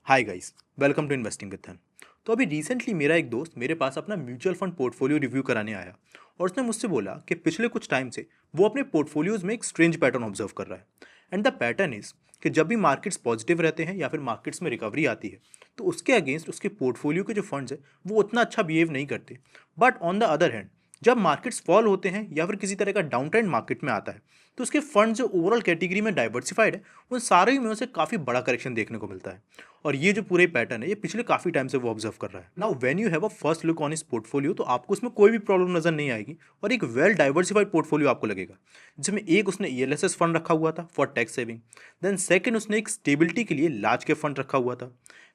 Hi guys, welcome to investing with Dhan. तो अभी recently मेरा एक दोस्त मेरे पास अपना म्यूचुअल फंड पोर्टफोलियो रिव्यू कराने आया और उसने मुझसे बोला कि पिछले कुछ टाइम से वो अपने पोर्टफोलियोज में एक स्ट्रेंज पैटर्न ऑब्जर्व कर रहा है। एंड द पैटर्न इज कि जब भी मार्केट्स पॉजिटिव रहते हैं या फिर मार्केट्स में रिकवरी आती है तो उसके अगेंस्ट उसके पोर्टफोलियो के जो फंड्स है वो उतना अच्छा बिहेव नहीं करते। But on the other hand जब मार्केट्स फॉल होते हैं या फिर किसी तरह का डाउन ट्रेंड मार्केट में आता है तो उसके फंड जो ओवरऑल कैटेगरी में डाइवर्सिफाइड है उन सारे में उसे काफ़ी बड़ा करेक्शन देखने को मिलता है। और ये जो पूरे पैटर्न है ये पिछले काफी टाइम से वो ऑब्जर्व कर रहा है। Now when you have a first look on इस पोर्टफोलियो तो आपको उसमें कोई भी प्रॉब्लम नजर नहीं आएगी और एक वेल डाइवर्सिफाइड पोर्टफोलियो आपको लगेगा, जिसमें एक उसने ईएलएसएस फंड रखा हुआ था for tax saving. Then second उसने एक स्टेबिलिटी के लिए लार्ज कैप फंड रखा हुआ था।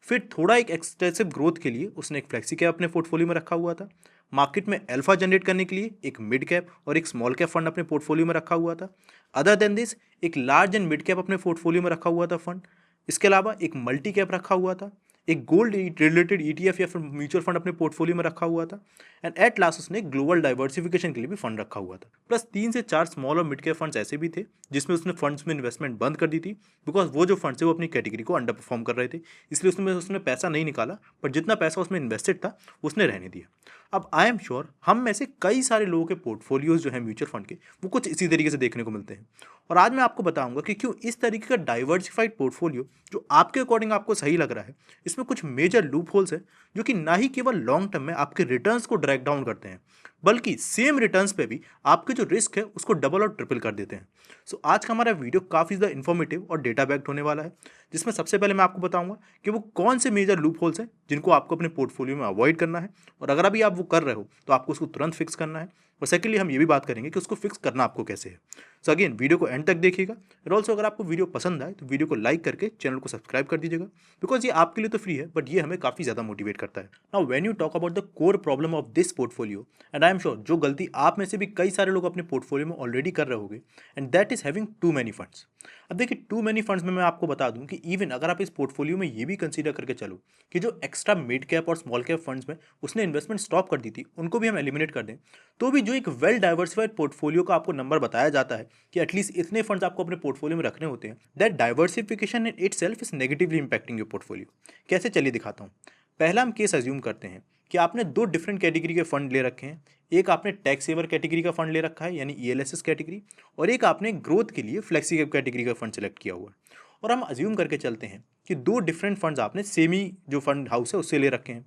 फिर थोड़ा एक एक्सटेंसिव ग्रोथ के लिए उसने एक फ्लेक्सी कैप अपने पोर्टफोलियो में रखा हुआ था। मार्केट में अल्फा जनरेट करने के लिए एक मिड कैप और एक स्मॉल कैप फंड अपने पोर्टफोलियो में रखा हुआ था। अदर देन दिस एक लार्ज एंड मिड कैप अपने पोर्टफोलियो में रखा हुआ था फंड। इसके अलावा एक मल्टी कैप रखा हुआ था, एक गोल्ड रिलेटेड ईटीएफ या फिर म्यूचुअल फंड अपने पोर्टफोलियो में रखा हुआ था। एंड एट लास्ट उसने ग्लोबल डाइवर्सिफिकेशन के लिए भी फंड रखा हुआ था। प्लस 3 से 4 स्मॉल और मिड कैप फंड्स ऐसे भी थे जिसमें उसने फंड्स में इन्वेस्टमेंट बंद कर दी थी, बिकॉज वो जो फंड्स है वो अपनी कैटेगरी को अंडर परफॉर्म कर रहे थे। इसलिए उसमें उसने पैसा नहीं निकाला, बट जितना पैसा उसमें इन्वेस्टेड था उसने रहने दिया। अब आई एम श्योर हम में से कई सारे लोगों के पोर्टफोलियोज जो है म्यूचुअल फंड के वो कुछ इसी तरीके से देखने को मिलते हैं। और आज मैं आपको बताऊंगा कि क्यों इस तरीके का डाइवर्सिफाइड पोर्टफोलियो जो आपके अकॉर्डिंग आपको सही लग रहा है, इसमें कुछ मेजर लूप होल्स है जो कि ना ही केवल लॉन्ग टर्म में आपके रिटर्न्स को ड्रैग डाउन करते हैं, बल्कि सेम रिटर्न्स पे भी आपके जो रिस्क है उसको डबल और ट्रिपल कर देते हैं। सो आज का हमारा वीडियो काफ़ी ज़्यादा इन्फॉर्मेटिव और डेटा बैक्ड होने वाला है, जिसमें सबसे पहले मैं आपको बताऊंगा कि वो कौन से मेजर लूप होल्स हैं जिनको आपको अपने पोर्टफोलियो में अवॉइड करना है, और अगर अभी आप वो कर रहे हो तो आपको उसको तुरंत फिक्स करना है। और सेकेंडली हम ये भी बात करेंगे कि उसको फिक्स करना आपको कैसे है। सो अगेन वीडियो को एंड तक देखिएगा। और ऑल्सो अगर आपको वीडियो पसंद आए तो वीडियो को लाइक करके चैनल को सब्सक्राइब कर दीजिएगा, बिकॉज ये आपके लिए तो फ्री है बट ये हमें काफ़ी ज़्यादा मोटिवेट करता है। Now when you talk about the core problem of this portfolio, and I am sure जो गलती आप में से भी कई सारे लोग अपने पोर्टफोलियो में ऑलरेडी कर रहे होंगे, and that is having too many funds. अब देखिए टू मैनी फंड्स में मैं आपको बता दूं कि इवन अगर आप इस पोर्टफोलियो में ये भी कंसीडर करके चलो कि जो एक्स्ट्रा मिड कैप और स्मॉल कैप फंड्स में उसने इन्वेस्टमेंट स्टॉप कर दी थी उनको भी हम एलिमिनेट कर दें, तो भी जो एक वेल डाइवर्सिफाइड पोर्टफोलियो का आपको नंबर बताया जाता है कि एटलीस्ट इतने फंड्स आपको अपने पोर्टफोलियो में रखने होते हैं, that diversification in it self is negatively impacting your portfolio. कैसे, चलिए दिखाता हूँ। पहला हम केस अज्यूम करते हैं कि आपने दो डिफरेंट कैटेगरी के फंड ले रखे हैं। एक आपने टैक्स सेवर कैटेगरी का फंड ले रखा है यानी ईएलएसएस कैटेगरी, और एक आपने ग्रोथ के लिए फ्लेक्सी कैप कैटेगरी का फंड सेलेक्ट किया हुआ है। और हम अज्यूम करके चलते हैं कि दो डिफरेंट फंड्स आपने सेम ही जो फंड हाउस है उससे ले रखे हैं,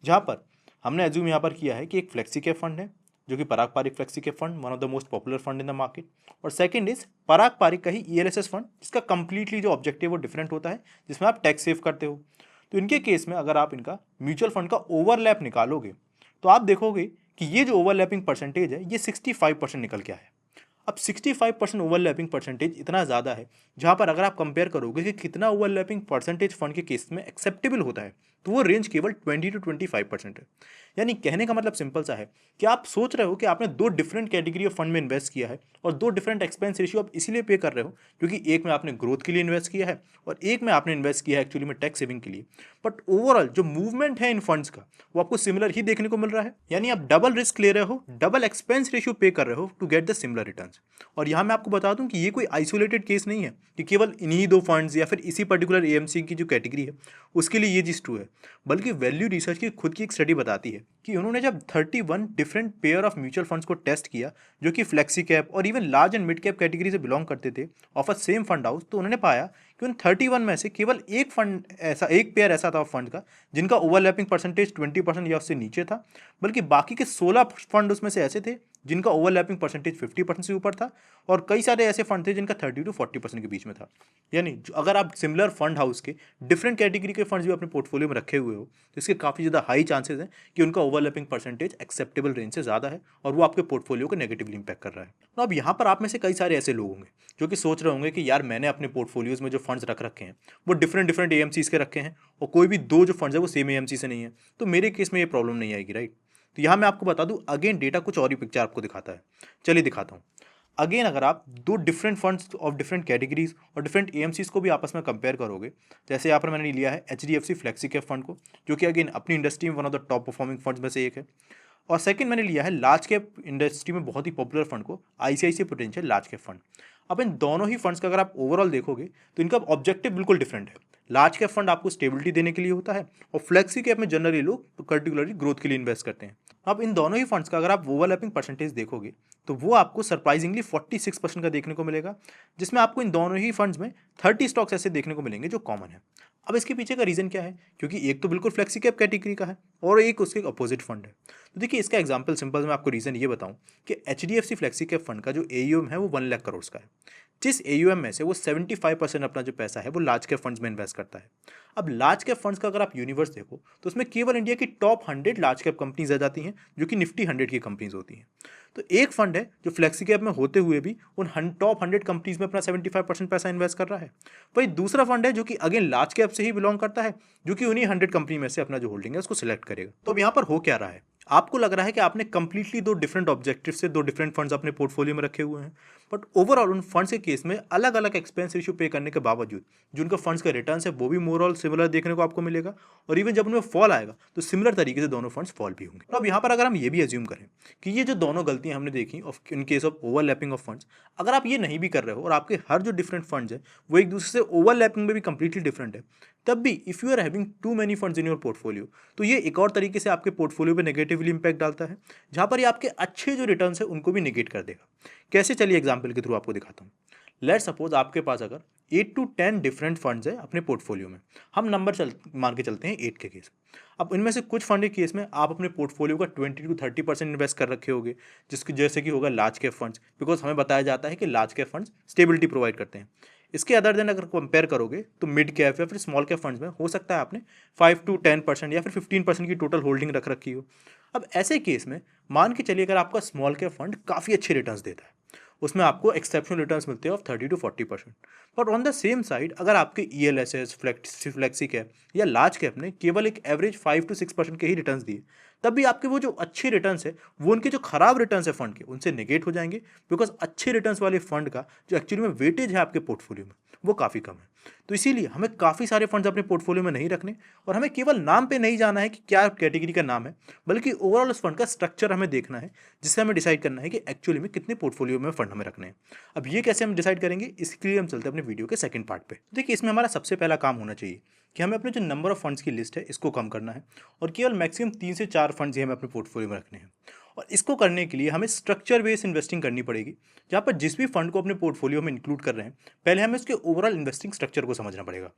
जहाँ पर हमने अज्यूम यहाँ पर किया है कि एक फ्लेक्सी कैप फंड है जो कि Parag Parikh flexi cap fund, one of the most popular fund in the market, और सेकंड इज पराग पारिक का ही ईएलएसएस फंड जिसका कंप्लीटली जो ऑब्जेक्टिव वो डिफरेंट होता है, जिसमें आप टैक्स सेव करते हो। तो इनके केस में अगर आप इनका म्यूचुअल फंड का ओवरलैप निकालोगे तो आप देखोगे कि ये जो ओवरलैपिंग परसेंटेज है ये 65% निकल के आया है। अब 65% ओवरलैपिंग परसेंटेज इतना ज़्यादा है, जहाँ पर अगर आप कंपेयर करोगे कि कितना ओवरलैपिंग परसेंटेज फंड के केस में एक्सेप्टेबल होता है, तो वो रेंज केवल 20 to 25% है। यानी कहने का मतलब सिंपल सा है कि आप सोच रहे हो कि आपने दो डिफरेंट कैटेगरी ऑफ फंड में इन्वेस्ट किया है और दो डिफरेंट एक्सपेंस रेशियो आप इसीलिए पे कर रहे हो क्योंकि एक में आपने ग्रोथ के लिए इन्वेस्ट किया है और एक में आपने इन्वेस्ट किया है एक्चुअली में टैक्स सेविंग के लिए। बट ओवरऑल जो मूवमेंट है इन फंड्स का वो आपको सिमिलर ही देखने को मिल रहा है, यानी आप डबल रिस्क ले रहे हो, डबल एक्सपेंस रेशियो पे कर रहे हो to get the similar returns. और यहाँ मैं आपको बता दूं कि ये कोई आइसोलेटेड केस नहीं है कि केवल इन्हीं दो फंड्स या फिर इसी पर्टिकुलर एएमसी की जो कैटेगरी है उसके लिए ये चीज़ ट्रू है, बल्कि वैल्यू रिसर्च की खुद की एक स्टडी बताती है कि उन्होंने जब 31 different pair of mutual funds को टेस्ट किया जो कि फ्लेक्सी कैप और even large and mid cap category से बिलोंग करते थे of a same fund house, तो उन्होंने पाया कि उन 31 में से केवल एक पेयर ऐसा था फंड का जिनका ओवरलैपिंग परसेंटेज 20% या उससे नीचे था, बल्कि बाकी के 16 फंड उसमें से ऐसे थे जिनका ओवरलैपिंग परसेंटेज 50% से ऊपर था, और कई सारे ऐसे फंड थे जिनका 30 to 40% के बीच में था। यानी अगर आप सिमिलर फंड हाउस के डिफरेंट कैटेगरी के फंड्स भी अपने पोर्टफोलियो में रखे हुए हो तो इसके काफ़ी ज़्यादा हाई चांसेस हैं कि उनका ओवरलैपिंग परसेंटेज एक्सेप्टेबल रेंज से ज़्यादा है और वो आपके पोर्टफोलियो को नेगेटिवली इंपैक्ट कर रहा है। तो अब यहाँ पर आप में से कई सारे ऐसे लोग होंगे जो कि सोच रहे होंगे कि यार मैंने अपने पोर्टफोलियोज में जो फंड्स रख रखे हैं वो डिफरेंट डिफरेंट एएमसीज के रखे हैं और कोई भी दो जो फंड्स है वो सेम एएमसी से नहीं है, तो मेरे केस में ये प्रॉब्लम नहीं आएगी, राइट। तो यहाँ मैं आपको बता दूं अगेन डेटा कुछ और ही पिक्चर आपको दिखाता है। चलिए दिखाता हूँ। अगेन अगर आप दो different funds of different categories और डिफरेंट एएमसीज को भी आपस में कंपेयर करोगे, जैसे यहाँ पर मैंने लिया है एचडीएफसी फ्लेक्सी कैप फंड को जो कि अगेन अपनी इंडस्ट्री में one of the top performing funds में से एक है, और सेकंड मैंने लिया है लार्ज कैप इंडस्ट्री में बहुत ही पॉपुलर फंड को ICICI prudential large cap fund. अब इन दोनों ही फंड्स का अगर आप ओवरऑल देखोगे तो इनका ऑब्जेक्टिव बिल्कुल डिफरेंट है। लार्ज कैप फंड आपको स्टेबिलिटी देने के लिए होता है और फ्लेक्सी कैप में जनरली लोग पर्टिकुलरली ग्रोथ के लिए इन्वेस्ट करते हैं। अब इन दोनों ही फंड्स का अगर आप ओवरलैपिंग परसेंटेज देखोगे तो वो आपको सरप्राइजिंगली 46% का देखने को मिलेगा, जिसमें आपको इन दोनों ही फंड्स में 30 स्टॉक्स ऐसे देखने को मिलेंगे जो कॉमन है। अब इसके पीछे का रीज़न क्या है, क्योंकि एक तो बिल्कुल फ्लेक्सी कैप कैटेगरी का है और एक उसके अपोजिट फंड है। तो देखिए इसका एग्जांपल सिंपल मैं आपको रीज़न ये बताऊं कि HDFC फ्लेक्सी कैप फंड का जो AUM है वो 1 लाख करोड़ का है, जिस AUM में से वो 75% अपना जो पैसा है वो लार्ज कैप फंड्स में इन्वेस्ट करता है। अब लार्ज कैप फंड्स का अगर आप यूनिवर्स देखो तो उसमें केवल इंडिया की टॉप 100 लार्ज कैप कंपनीज आ जाती हैं, जो कि निफ्टी 100 की कंपनीज होती हैं। तो एक फंड है जो फ्लेक्सी कैप में होते हुए भी उन टॉप 100 कंपनीज में अपना 75% पैसा इन्वेस्ट कर रहा है। वही दूसरा फंड है जो कि अगेन लार्ज कैप से ही बिलोंग करता है, जो कि उन्हीं 100 कंपनी में से अपना जो होल्डिंग है उसको सिलेक्ट करेगा। तो अब यहाँ पर हो क्या रहा है, आपको लग रहा है कि आपने कंप्लीटली दो डिफरेंट ऑब्जेक्टिव से दो डिफरेंट फंड्स अपने पोर्टफोलियो में रखे हुए हैं, बट ओवरऑल उन फंड्स के केस में अलग अलग एक्सपेंस रेशियो पे करने के बावजूद जो उनका फंड्स का रिटर्न है वो भी मोरऑल सिमिलर देखने को आपको मिलेगा, और इवन जब उनमें फॉल आएगा तो सिमिलर तरीके से दोनों फंड्स फॉल भी होंगे। तो अब यहाँ पर अगर हम ये भी एज्यूम करें कि ये जो दोनों गलतियां हमने देखी in case of overlapping of funds, अगर आप ये नहीं भी कर रहे हो और आपके हर जो डिफरेंट फंड्स है वो एक दूसरे से ओवरलैपिंग में भी कंप्लीटली डिफरेंट है, तब भी if you are having too many funds in your portfolio, तो ये एक और तरीके से आपके पोर्टफोलियो पे नेगेटिवली इंपैक्ट डालता है, जहाँ पर ये आपके अच्छे जो रिटर्न्स है उनको भी नेगेट कर देगा। कैसे, चलिए एग्जांपल के थ्रू आपको दिखाता हूँ। लेट सपोज आपके पास अगर 8 to 10 डिफरेंट फंड्स है अपने पोर्टफोलियो में, हम नंबर मान के चलते हैं 8 के केस। अब इनमें से कुछ फंड के केस में आप अपने पोर्टफोलियो का 20 to 30% इन्वेस्ट कर रखे होगे, जिसकी जैसे कि होगा लार्ज कैप फंड्स, बिकॉज हमें बताया जाता है कि large cap funds stability provide करते हैं। इसके अदर देन अगर कंपेयर करोगे तो मिड कैप या फिर स्मॉल कैप फंड्स में हो सकता है आपने 5 to 10% या फिर 15% की टोटल होल्डिंग रख रखी हो। अब ऐसे केस में मान के चलिए अगर आपका स्मॉल कैप फंड काफ़ी अच्छे रिटर्न्स देता है, उसमें आपको एक्सेप्शनल रिटर्न्स मिलते हैं of 30 to 40%, but on the same side अगर आपके ELSS फ्लेक्सी कैप या लार्ज कैप ने केवल एक एवरेज 5 to 6% के ही रिटर्न्स दिए, तब भी आपके वो जो अच्छे रिटर्न्स है वो उनके जो खराब रिटर्न्स है फंड के उनसे नेगेट हो जाएंगे, बिकॉज अच्छे रिटर्न्स वाले फंड का जो एक्चुअली में वेटेज है आपके पोर्टफोलियो में वो काफ़ी कम है। तो इसीलिए हमें काफ़ी सारे फंड्स अपने पोर्टफोलियो में नहीं रखने, और हमें केवल नाम पे नहीं जाना है कि क्या कैटेगरी का नाम है, बल्कि ओवरऑल उस फंड का स्ट्रक्चर हमें देखना है, जिससे हमें डिसाइड करना है कि एक्चुअली में कितने पोर्टफोलियो में फंड हमें रखने हैं। अब ये कैसे हम डिसाइड करेंगे, इसके लिए हम चलते हैं अपने वीडियो के सेकंड पार्ट पे। देखिए इसमें हमारा सबसे पहला काम होना चाहिए कि हमें अपने जो नंबर ऑफ फंड्स की लिस्ट है इसको कम करना है, और केवल मैक्सिमम 3 से 4 फंड्स ही हमें अपने पोर्टफोलियो में रखने हैं। और इसको करने के लिए हमें स्ट्रक्चर बेस्ड इन्वेस्टिंग करनी पड़ेगी, जहाँ पर जिस भी फंड को अपने पोर्टफोलियो में इंक्लूड कर रहे हैं पहले हमें उसके ओवरऑल इन्वेस्टिंग स्ट्रक्चर को समझना पड़ेगा।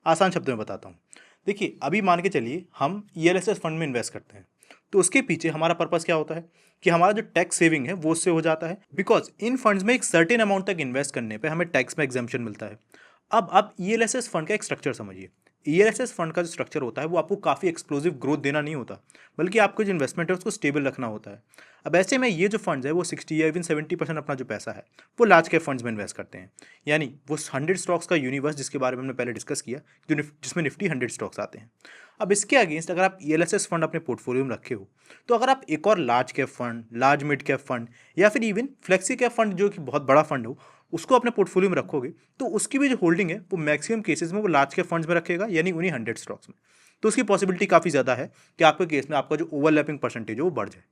आसान शब्दों में बताता हूँ। देखिए अभी मान के चलिए हम ELSS फंड में इन्वेस्ट करते हैं, तो उसके पीछे हमारा पर्पस क्या होता है कि हमारा जो टैक्स सेविंग है वो उससे हो जाता है, बिकॉज इन फंड्स में एक सर्टेन अमाउंट तक इन्वेस्ट करने पे हमें टैक्स में एग्जेम्पशन मिलता है। अब आप ELSS फंड का एक स्ट्रक्चर समझिए। ELSS फंड का जो स्ट्रक्चर होता है वो आपको काफ़ी एक्सप्लोसिव ग्रोथ देना नहीं होता, बल्कि आपको जो इन्वेस्टमेंट है उसको स्टेबल रखना होता है। अब ऐसे में ये जो फंड्स है वो 60 या इवन 70% अपना जो पैसा है वो लार्ज कैप फंड्स में इन्वेस्ट करते हैं, यानी वो 100 स्टॉक्स का यूनिवर्स जिसके बारे में हमने पहले डिस्कस किया, जिसमें निफ्टी 100 स्टॉक्स आते हैं। अब इसके अगेंस्ट अगर आप ELSS फंड अपने पोर्टफोलियो में रखे हो, तो अगर आप एक और large cap fund, large mid cap fund या फिर इवन फ्लेक्सी कैप फंड जो कि बहुत बड़ा फंड हो उसको अपने पोर्टफोलियो में रखोगे, तो उसकी भी जो होल्डिंग है वो मैक्सिमम केसेस में वो लार्ज कैप फंड्स में रखेगा, यानी उन्हीं 100 स्टॉक्स में। तो उसकी पॉसिबिलिटी काफ़ी ज़्यादा है कि आपके केस में आपका जो ओवरलैपिंग परसेंटेज है वो बढ़ जाए।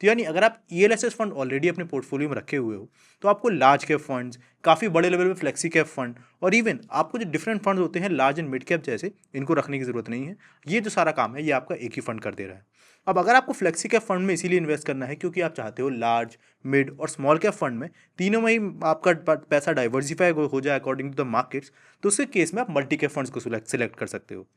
तो यानी अगर आप ELSS फंड ऑलरेडी अपने पोर्टफोलियो में रखे हुए हो, तो आपको लार्ज कैप फंड्स, काफ़ी बड़े लेवल पे फ्लेक्सी कैप फंड, और इवन आपको जो डिफरेंट फंड्स होते हैं लार्ज एंड मिड कैप जैसे, इनको रखने की ज़रूरत नहीं है। ये जो सारा काम है ये आपका एक ही फंड कर दे रहा है। अब अगर आपको फ्लेक्सी कैप फंड में इसीलिए इन्वेस्ट करना है क्योंकि आप चाहते हो लार्ज, मिड और स्मॉल कैप फंड में तीनों में ही आपका पैसा डाइवर्सिफाई हो जाए अकॉर्डिंग टू द मार्केट्स, तो उसके केस में आप मल्टी कैप फंड्स को सिलेक्ट कर सकते हो।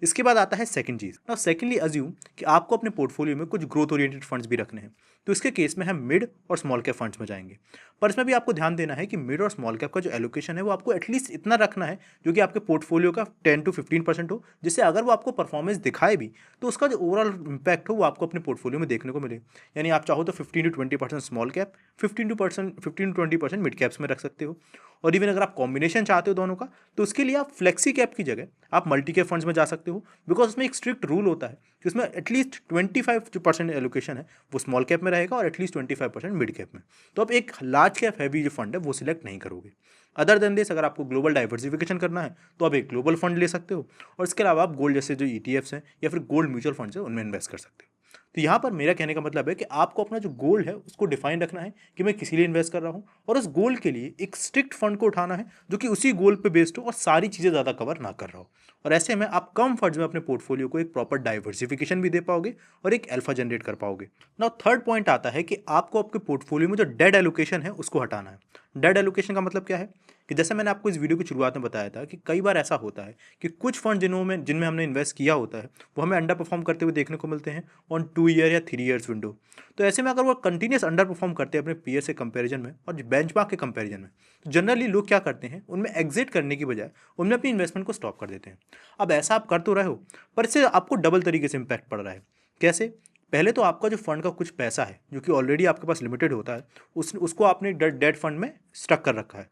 इसके बाद आता है सेकंड चीज़। नाउ सेकंडली अज्यूम कि आपको अपने पोर्टफोलियो में कुछ ग्रोथ ओरिएंटेड फंड्स भी रखने हैं, तो इसके केस में हम मिड और स्मॉल कैप फंड्स में जाएंगे। पर इसमें भी आपको ध्यान देना है कि मिड और स्मॉल कैप का जो एलोकेशन है वो आपको एटलीस्ट इतना रखना है जो कि आपके पोर्टफोलियो का 10 to 15% हो, जिससे अगर वो आपको परफॉर्मेंस दिखाए भी तो उसका जो ओवरऑल इम्पैक्ट हो वो आपको अपने पोर्टफोलियो में देखने को मिले। यानी आप चाहो तो 15 to 20% small cap, 15 to 20% mid caps में रख सकते हो। और इवन अगर आप कॉम्बिनेशन चाहते हो दोनों का, तो उसके लिए आप फ्लेक्सी कैप की जगह आप मल्टी कैप फंड्स में जा सकते हो, बिकॉज उसमें एक स्ट्रिक्ट रूल होता है कि उसमें एटलीस्ट 25% एलोकेशन है वो स्मॉल कैप में रहेगा और एटलीस्ट 25% मिड कैप में। तो आप एक लार्ज कैप हैवी जो फंड है वो सिलेक्ट नहीं करोगे। अदर देन दिस अगर आपको ग्लोबल डाइवर्सिफिकेशन करना है तो आप एक ग्लोबल फंड ले सकते हो, और इसके अलावा आप गोल्ड जैसे जो ETFs हैं या फिर गोल्ड म्यूचुअल फंड्स हैं उनमें इन्वेस्ट कर सकते हो। तो यहाँ पर मेरा कहने का मतलब है कि आपको अपना जो गोल है उसको डिफाइन रखना है कि मैं किसी लिए इन्वेस्ट कर रहा हूँ, और उस गोल के लिए एक स्ट्रिक्ट फंड को उठाना है जो कि उसी गोल पे बेस्ड हो और सारी चीज़ें ज़्यादा कवर ना कर रहा हो। और ऐसे में आप कम फंड्स में अपने पोर्टफोलियो को एक प्रॉपर डाइवर्सिफिकेशन भी दे पाओगे और एक अल्फा जनरेट कर पाओगे। नाउ थर्ड पॉइंट आता है कि आपको आपके पोर्टफोलियो में जो डेड एलोकेशन है उसको हटाना है। डेड एलोकेशन का मतलब क्या है कि जैसे मैंने आपको इस वीडियो की शुरुआत में बताया था कि कई बार ऐसा होता है कि कुछ फंड जिनमें हमने इन्वेस्ट किया होता है वो हमें अंडर परफॉर्म करते हुए देखने को मिलते हैं ऑन 2 ईयर या 3 ईयर्स विंडो। तो ऐसे में अगर वो कंटिन्यूस अंडर परफॉर्म करते हैं अपने पीयर से कंपैरिजन में और बेंचमार्क के कंपैरिजन में, तो जनरली लोग क्या करते हैं, उनमें एग्जिट करने की बजाय उनमें अपनी इन्वेस्टमेंट को स्टॉप कर देते हैं। अब ऐसा आप कर तो रहे हो, पर इससे आपको डबल तरीके से इम्पैक्ट पड़ रहा है। कैसे? पहले तो आपका जो फंड का कुछ पैसा है जो कि ऑलरेडी आपके पास लिमिटेड होता है, उसको आपने डेड फंड में स्टक कर रखा है।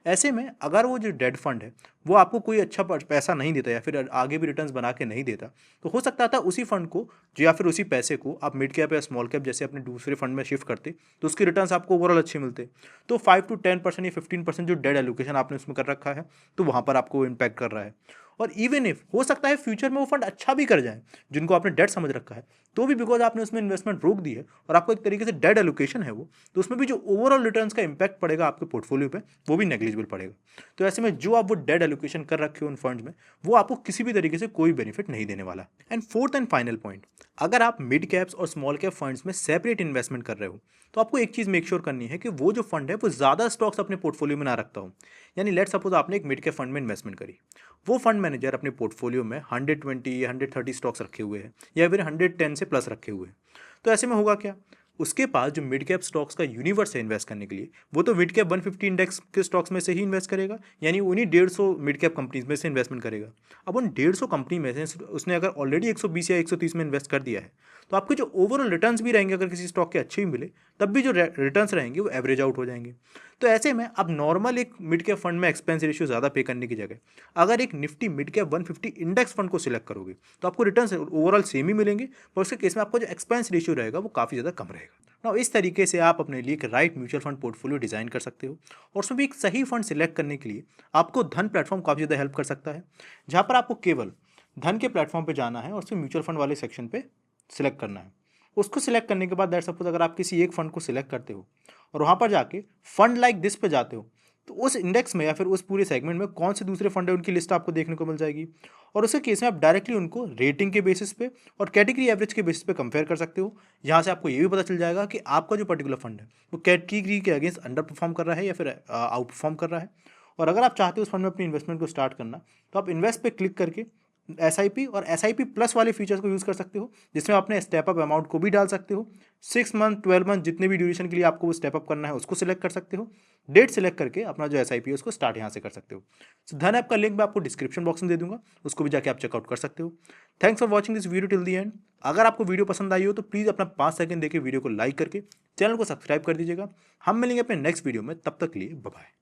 ऐसे में अगर वो जो डेड फंड है वो आपको कोई अच्छा पैसा नहीं देता या फिर आगे भी रिटर्न्स बना के नहीं देता, तो हो सकता था उसी फंड को या फिर उसी पैसे को आप मिड कैप या स्मॉल कैप जैसे अपने दूसरे फंड में शिफ्ट करते, तो उसके रिटर्न्स आपको ओवरऑल अच्छे मिलते। तो 5 to 10% या 15% जो डेड एलोकेशन आपने उसमें कर रखा है, तो वहाँ पर आपको इम्पैक्ट कर रहा है। और इवन इफ हो सकता है फ्यूचर में वो फंड अच्छा भी कर जाए जिनको आपने डेड समझ रखा है, तो भी बिकॉज आपने उसमें इन्वेस्टमेंट रोक दी है और आपको एक तरीके से डेड एलोकेशन है वो, तो उसमें भी जो ओवरऑल रिटर्न्स का इंपैक्ट पड़ेगा आपके पोर्टफोलियो पे वो भी नेग्लिजिबल पड़ेगा। तो ऐसे में जो आप वो डेड एलोकेशन कर रखे हो उन फंड्स में, वो आपको किसी भी तरीके से कोई बेनिफिट नहीं देने वाला। And fourth and final point, अगर आप मिड कैप्स और स्मॉल कैप फंड्स में सेपरेट इन्वेस्टमेंट कर रहे हो, तो आपको एक चीज़ मेक श्योर करनी है कि वो जो फंड है वो ज़्यादा स्टॉक्स अपने पोर्टफोलियो में ना रखता हो। यानी लेट सपोज आपने एक मिड कैप फंड में इन्वेस्टमेंट करी, वो फंड मैनेजर अपने पोर्टफोलियो में 120 या 130 स्टॉक्स रखे हुए हैं या फिर 110 से प्लस रखे हुए हैं। तो ऐसे में होगा क्या, उसके पास जो मिड कैप स्टॉक्स का यूनिवर्स है इन्वेस्ट करने के लिए, वो तो मिड कैप 150 इंडेक्स के स्टॉक्स में से ही इन्वेस्ट करेगा, यानी उन्हीं 150 मिड कैप कंपनीज में से इन्वेस्टमेंट करेगा। अब उन 150 कंपनी में से उसने अगर ऑलरेडी 120 या 130 में इन्वेस्ट कर दिया है, तो आपके जो ओवरऑल रिटर्न्स भी रहेंगे अगर किसी स्टॉक के अच्छे भी मिले, तब भी जो रिटर्न्स रहेंगे वो एवरेज आउट हो जाएंगे। तो ऐसे में अब नॉर्मल एक मिड कैप फंड में एक्सपेंस रेशियो ज़्यादा पे करने की जगह अगर एक Nifty mid cap 150 index fund को सिलेक्ट करोगे, तो आपको रिटर्न्स ओवरऑल सेम ही मिलेंगे, पर उसके केस में आपका जो एक्सपेंस रेशियो रहेगा वो काफ़ी ज़्यादा कम रहेगा। ना इस तरीके से आप अपने लिए एक right mutual fund portfolio design कर सकते हो, और उसमें भी एक सही फंड सिलेक्ट करने के लिए आपको धन प्लेटफॉर्म काफ़ी ज़्यादा हेल्प कर सकता है, जहाँ पर आपको केवल धन के प्लेटफॉर्म पे जाना है और उसमें म्यूचुअल फंड वाले सेक्शन पे सिलेक्ट करना है। उसको सिलेक्ट करने के बाद दैट सपोज अगर आप किसी एक फंड को सिलेक्ट करते हो और वहाँ पर जाके फंड लाइक दिस पे जाते हो, तो उस इंडेक्स में या फिर उस पूरे सेगमेंट में कौन से दूसरे फंड है उनकी लिस्ट आपको देखने को मिल जाएगी, और उसके केस में आप डायरेक्टली उनको रेटिंग के बेसिस पे और कैटेगरी एवरेज के बेसिस पे कंपेयर कर सकते हो। यहाँ से आपको ये भी पता चल जाएगा कि आपका जो पर्टिकुलर फंड है वो कैटेगरी के अगेंस्ट अंडर परफॉर्म कर रहा है या फिर आउट परफॉर्म कर रहा है। और अगर आप चाहते हो उस फंड में अपनी इन्वेस्टमेंट को स्टार्ट करना, तो आप इन्वेस्ट पे क्लिक करके SIP और SIP प्लस वाले फीचर्स को यूज़ कर सकते हो, जिसमें अपने स्टेप अप अमाउंट को भी डाल सकते हो। 6 मंथ 12 मंथ जितने भी ड्यूरेशन के लिए आपको वो स्टेप अप करना है उसको सिलेक्ट कर सकते हो। डेट सिलेक्ट करके अपना जो SIP है उसको स्टार्ट यहाँ से कर सकते हो। सो धन ऐप का लिंक मैं आपको डिस्क्रिप्शन बॉक्स में दे दूंगा, उसको भी जाके आप चेकआउट कर सकते हो। Thanks for watching this video till the and. अगर आपको वीडियो पसंद आई हो तो प्लीज़ अपना 5 सेकंड देके वीडियो को लाइक करके चैनल को सब्सक्राइब कर दीजिएगा। हम मिलेंगे अपने नेक्स्ट वीडियो में, तब तक के लिए bye bye.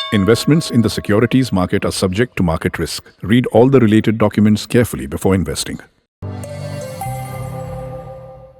Investments in the securities market are subject to market risk. Read all the related documents carefully before investing.